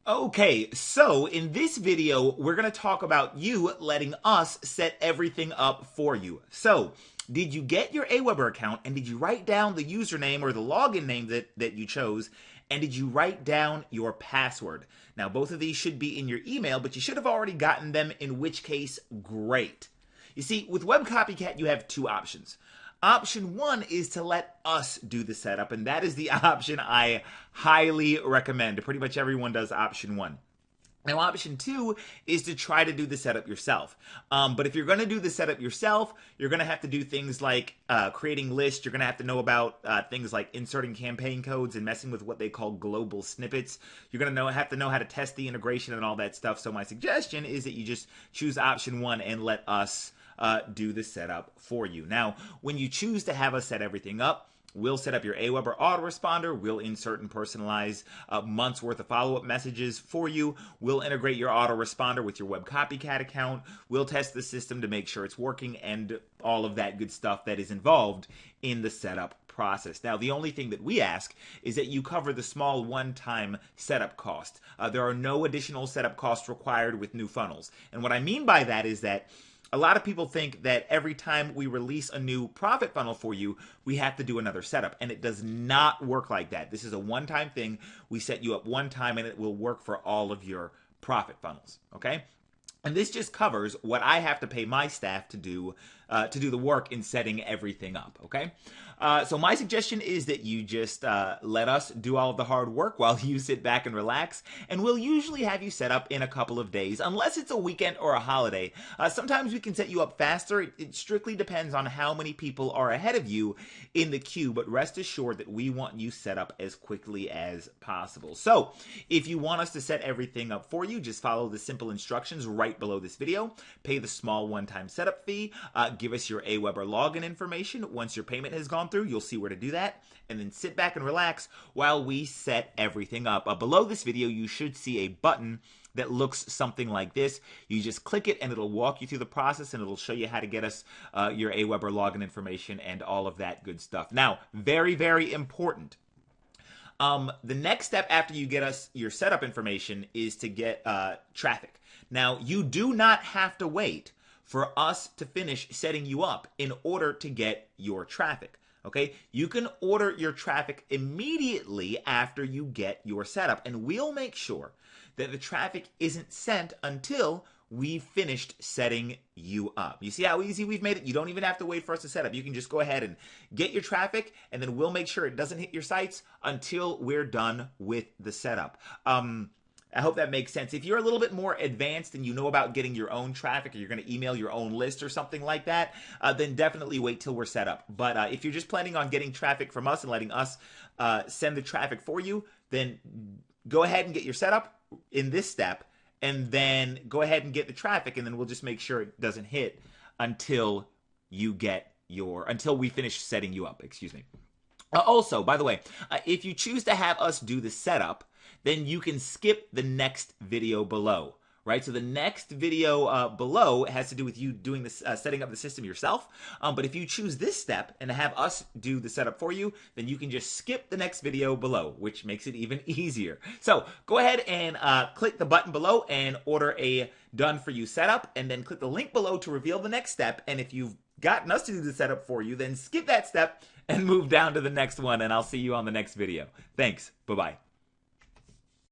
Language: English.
Okay, so in this video, we're going to talk about you letting us set everything up for you. So, did you get your Aweber account and did you write down the username or the login name that you chose? And did you write down your password? Now, both of these should be in your email, but you should have already gotten them, in which case, great. You see, with Web Copycat, you have two options. Option one is to let us do the setup, and that is the option I highly recommend. Pretty much everyone does option one. Now, option two is to try to do the setup yourself. But if you're going to do the setup yourself, you're going to have to do things like creating lists. You're going to have to know about things like inserting campaign codes and messing with what they call global snippets. You're going to have to know how to test the integration and all that stuff. So my suggestion is that you just choose option one and let us do the setup for you. Now, when you choose to have us set everything up, we'll set up your Aweber autoresponder. We'll insert and personalize months worth of follow-up messages for you. We'll integrate your autoresponder with your Web Copycat account. We'll test the system to make sure it's working and all of that good stuff that is involved in the setup process. Now, the only thing that we ask is that you cover the small one-time setup cost. There are no additional setup costs required with new funnels. And what I mean by that is that a lot of people think that every time we release a new profit funnel for you, we have to do another setup, and it does not work like that. This is a one-time thing. We set you up one time, and it will work for all of your profit funnels, okay? And this just covers what I have to pay my staff to do the work in setting everything up, okay? So my suggestion is that you just let us do all of the hard work while you sit back and relax, and we'll usually have you set up in a couple of days, unless it's a weekend or a holiday. Sometimes we can set you up faster. It strictly depends on how many people are ahead of you in the queue, but rest assured that we want you set up as quickly as possible. So if you want us to set everything up for you, just follow the simple instructions right below this video. Pay the small one-time setup fee. Give us your Aweber login information. Once your payment has gone through, you'll see where to do that, and then sit back and relax while we set everything up. Below this video, you should see a button that looks something like this. You just click it and it'll walk you through the process, and it'll show you how to get us your Aweber login information and all of that good stuff. Now, very, very important. The next step after you get us your setup information is to get traffic. Now, you do not have to wait for us to finish setting you up in order to get your traffic. Okay, you can order your traffic immediately after you get your setup, and we'll make sure that the traffic isn't sent until we've finished setting you up. You see how easy we've made it? You don't even have to wait for us to set up. You can just go ahead and get your traffic, and then we'll make sure it doesn't hit your sites until we're done with the setup. I hope that makes sense. If you're a little bit more advanced and you know about getting your own traffic, or you're going to email your own list or something like that, then definitely wait till we're set up. But if you're just planning on getting traffic from us and letting us send the traffic for you, then go ahead and get your setup in this step, and then go ahead and get the traffic, and then we'll just make sure it doesn't hit until you get until we finish setting you up, excuse me. Also, by the way, if you choose to have us do the setup, then you can skip the next video below, right? So the next video below has to do with you doing this, setting up the system yourself. But if you choose this step and have us do the setup for you, then you can just skip the next video below, which makes it even easier. So go ahead and click the button below and order a done for you setup, and then click the link below to reveal the next step. And if you've gotten us to do the setup for you, then skip that step and move down to the next one, and I'll see you on the next video. Thanks. Bye-bye.